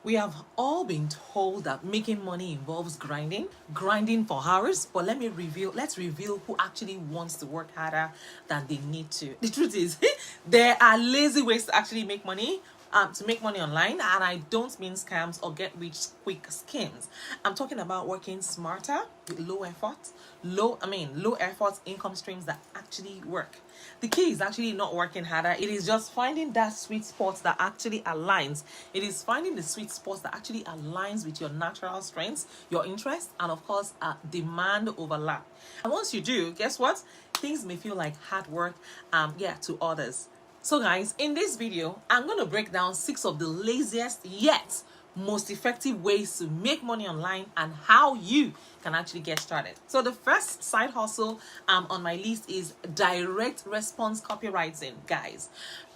We have all been told that making money involves grinding for hours, but let's reveal who actually wants to work harder than they need to. The truth is, there are lazy ways to actually make money. To make money online, and I don't mean scams or get rich quick schemes. I'm talking about working smarter with low effort income streams that actually work. The key is actually not working harder. It is just finding that sweet spot that actually aligns. It is finding the sweet spot that actually aligns with your natural strengths, your interests, and of course, demand overlap. And once you do, guess what? Things may feel like hard work, to others. So guys, in this video, I'm going to break down 6 of the laziest yet most effective ways to make money online and how you can actually get started. So the first side hustle on my list is direct response copywriting. Guys,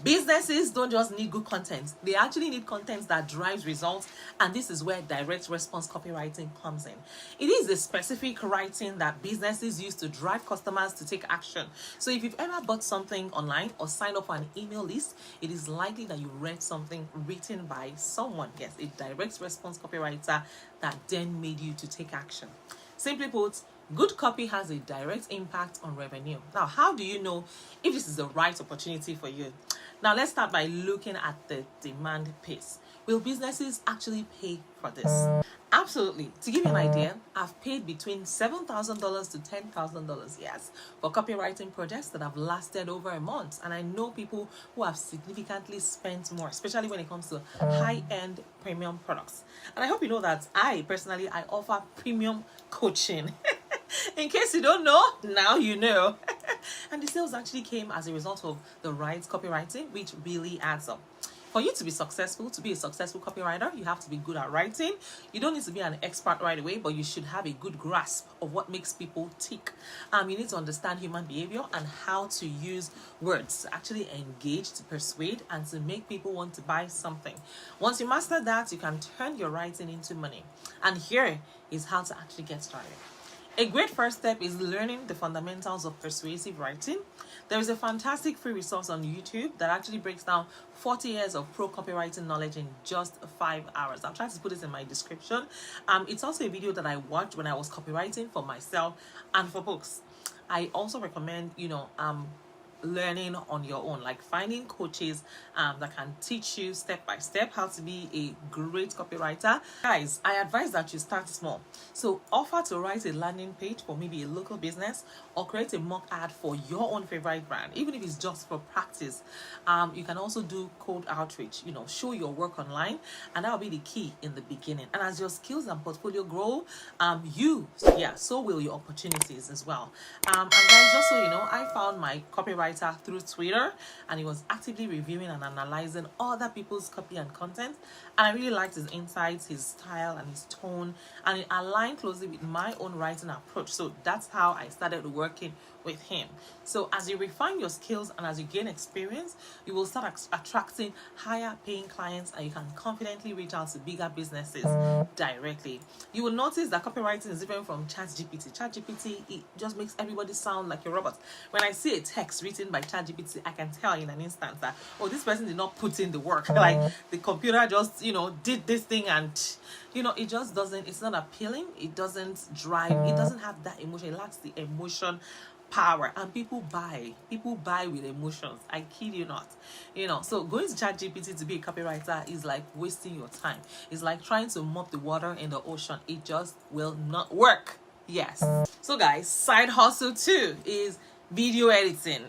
businesses don't just need good content, they actually need content that drives results, and this is where direct response copywriting comes in. It is the specific writing that businesses use to drive customers to take action. So if you've ever bought something online or signed up for an email list, it is likely that you read something written by someone, yes, a direct response copywriter that then made you to take action. Simply put, good copy has a direct impact on revenue. Now, how do you know if this is the right opportunity for you? Now, let's start by looking at the demand piece. Will businesses actually pay for this? Absolutely. To give you an idea, I've paid between $7,000 to $10,000, yes, for copywriting projects that have lasted over a month. And I know people who have significantly spent more, especially when it comes to high-end premium products. And I hope you know that I offer premium coaching. In case you don't know, now you know. And the sales actually came as a result of the right copywriting, which really adds up. For you to be successful, to be a successful copywriter, you have to be good at writing. You don't need to be an expert right away, but you should have a good grasp of what makes people tick. You need to understand human behavior and how to use words to actually engage, to persuade, and to make people want to buy something. Once you master that, you can turn your writing into money. And here is how to actually get started. A great first step is learning the fundamentals of persuasive writing. There is a fantastic free resource on YouTube that actually breaks down 40 years of pro copywriting knowledge in just 5 hours. I'll try to put this in my description. It's also a video that I watched when I was copywriting for myself and for books. I also recommend, learning on your own, like finding coaches that can teach you step by step how to be a great copywriter. Guys, I advise that you start small. So offer to write a landing page for maybe a local business or create a mock ad for your own favorite brand, even if it's just for practice. You can also do cold outreach, show your work online, and that will be the key in the beginning. And as your skills and portfolio grow, so will your opportunities as well. And guys, just so you know, I found my copywriter through Twitter, and he was actively reviewing and analyzing other people's copy and content, and I really liked his insights, his style, and his tone, and it aligned closely with my own writing approach. So that's how I started working with him. So as you refine your skills and as you gain experience, you will start attracting higher paying clients, and you can confidently reach out to bigger businesses directly. You will notice that copywriting is different from ChatGPT. ChatGPT, it just makes everybody sound like a robot. When I see a text written by ChatGPT, I can tell in an instant that, oh, this person did not put in the work. Like the computer just, did this thing, and it just doesn't, it's not appealing. It doesn't drive, it doesn't have that emotion. It lacks the emotion power, and people buy with emotions. I kid you not. So going to ChatGPT to be a copywriter is like wasting your time. It's like trying to mop the water in the ocean. It just will not work. Yes. So guys, side hustle 2 is video editing.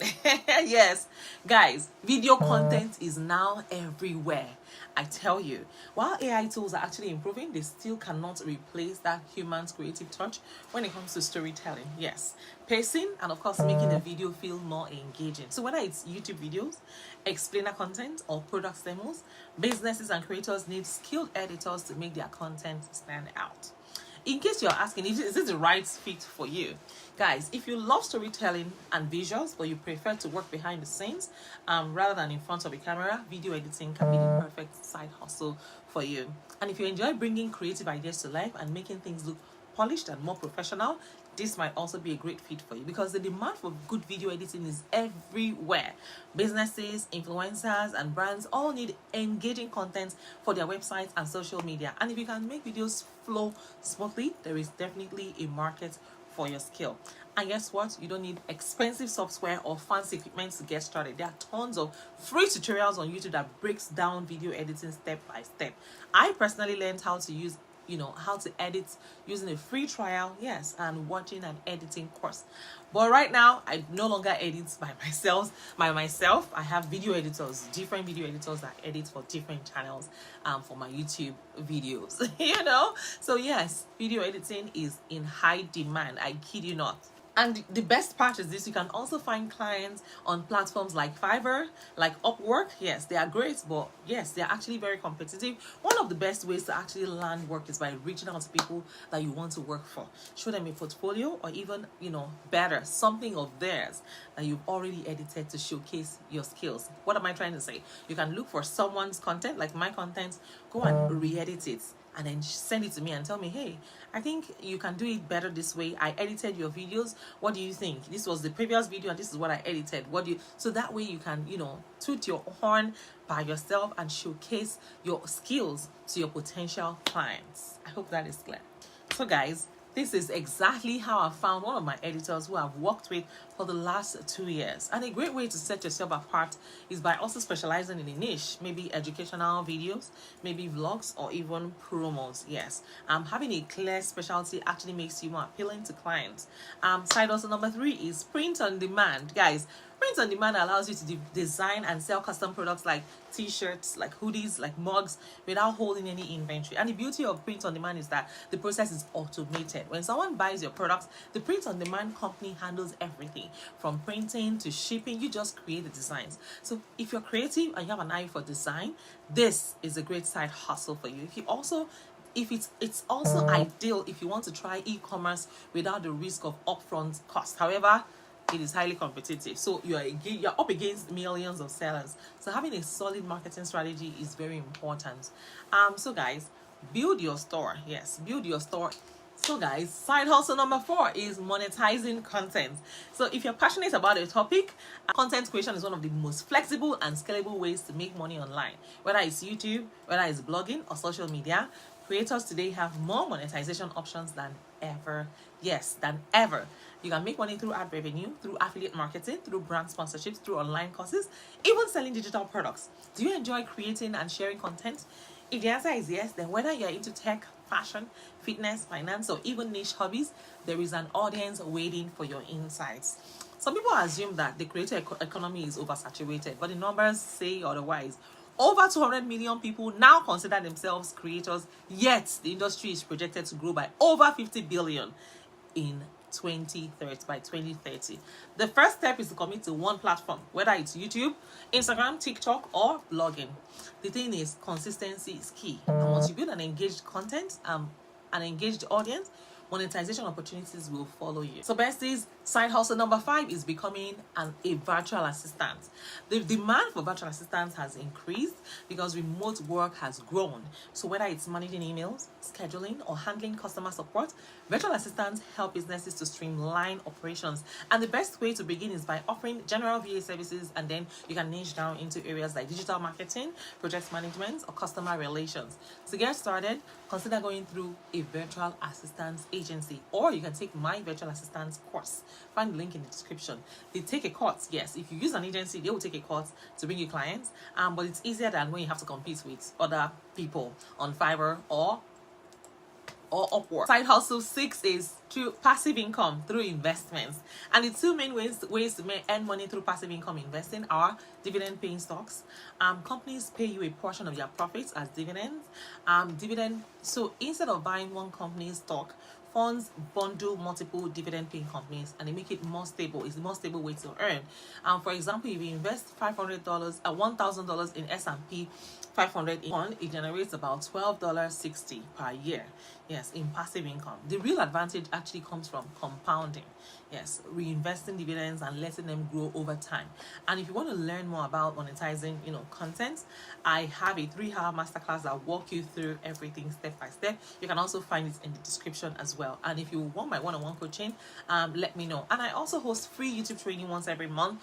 Yes, guys, video content is now everywhere. I tell you, while AI tools are actually improving, they still cannot replace that human's creative touch when it comes to storytelling. Yes, pacing, and of course making the video feel more engaging. So whether it's YouTube videos, explainer content, or product demos, businesses and creators need skilled editors to make their content stand out. In case you're asking, is this the right fit for you? Guys, if you love storytelling and visuals, but you prefer to work behind the scenes rather than in front of a camera, video editing can be the perfect side hustle for you. And if you enjoy bringing creative ideas to life and making things look polished and more professional, this might also be a great fit for you, because the demand for good video editing is everywhere. Businesses, influencers, and brands all need engaging content for their websites and social media. And if you can make videos flow smoothly, there is definitely a market for your skill. And guess what? You don't need expensive software or fancy equipment to get started. There are tons of free tutorials on YouTube that breaks down video editing step by step. I personally learned how to use how to edit using a free trial, yes, and watching an editing course. But right now, I no longer edit by myself. I have video editors, different video editors that edit for different channels for my YouTube videos. So yes, video editing is in high demand. I kid you not. And the best part is this: you can also find clients on platforms like Fiverr, like Upwork. Yes, they are great, but yes, they're actually very competitive. One of the best ways to actually land work is by reaching out to people that you want to work for. Show them a portfolio, or even, better, something of theirs that you've already edited to showcase your skills. What am I trying to say? You can look for someone's content, like my content, go and re-edit it, and then send it to me and tell me, hey, I think you can do it better this way. I edited your videos. What do you think? This was the previous video and this is what I edited. So that way you can, toot your horn by yourself and showcase your skills to your potential clients. I hope that is clear. So guys, this is exactly how I found one of my editors who I've worked with for the last 2 years. And a great way to set yourself apart is by also specializing in a niche, maybe educational videos, maybe vlogs, or even promos. Yes, having a clear specialty actually makes you more appealing to clients. Side hustle number 3 is print on demand. Guys, print on demand allows you to design and sell custom products like t-shirts, like hoodies, like mugs, without holding any inventory. And the beauty of print on demand is that the process is automated. When someone buys your products, the print on demand company handles everything from printing to shipping. You just create the designs. So if you're creative and you have an eye for design, this is a great side hustle for you. It's also ideal if you want to try e-commerce without the risk of upfront cost. However, it is highly competitive, so you're up against millions of sellers. So having a solid marketing strategy is very important. So guys, build your store. Yes, build your store. So guys, side hustle number 4 is monetizing content. So if you're passionate about a topic, content creation is one of the most flexible and scalable ways to make money online. Whether it's YouTube, whether it's blogging or social media, creators today have more monetization options than ever. Yes, than ever. You can make money through ad revenue, through affiliate marketing, through brand sponsorships, through online courses, even selling digital products. Do you enjoy creating and sharing content? If the answer is yes, then whether you're into tech, fashion, fitness, finance, or even niche hobbies, there is an audience waiting for your insights. Some people assume that the creator economy is oversaturated, but the numbers say otherwise. Over 200 million people now consider themselves creators, yet the industry is projected to grow by over 50 billion in 2030 by 2030. The first step is to commit to one platform, whether it's YouTube, Instagram, TikTok, or blogging. The thing is, consistency is key. And once you build an engaged content, an engaged audience, monetization opportunities will follow you. So besties, side hustle number 5 is becoming a virtual assistant. The demand for virtual assistants has increased because remote work has grown. So whether it's managing emails, scheduling, or handling customer support, virtual assistants help businesses to streamline operations. And the best way to begin is by offering general VA services, and then you can niche down into areas like digital marketing, project management, or customer relations. To get started, consider going through a virtual assistants agency, or you can take my virtual assistants course. Find the link in the description. They take a course. Yes, if you use an agency, they will take a course to bring you clients, but it's easier than when you have to compete with other people on Fiverr or Upwork. Side hustle 6 is through passive income through investments. And the two main ways to earn money through passive income investing are dividend paying stocks. Companies pay you a portion of their profits as dividends. So instead of buying one company's stock, funds bundle multiple dividend paying companies and they make it more stable. It's the more stable way to earn. For example, if you invest $500 $1,000 in S&P 500 fund, it generates about $12.60 per year. Yes, in passive income. The real advantage actually comes from compounding. Yes, reinvesting dividends and letting them grow over time. And if you want to learn more about monetizing, content, I have a 3-hour masterclass that walk you through everything step by step. You can also find it in the description as well. well. And if you want my one-on-one coaching, let me know. And I also host free YouTube training once every month.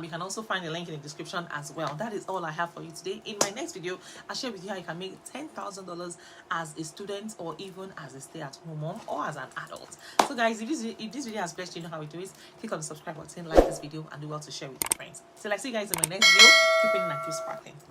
You can also find the link in the description as well. That is all I have for you today. In my next video, I'll share with you how you can make $10,000 as a student, or even as a stay-at-home mom, or as an adult. So guys, if this video has blessed you, know how we do it. Click on the subscribe button, like this video, and do well to share with your friends. So I see you guys in my next video. Keep it and keep sparkling.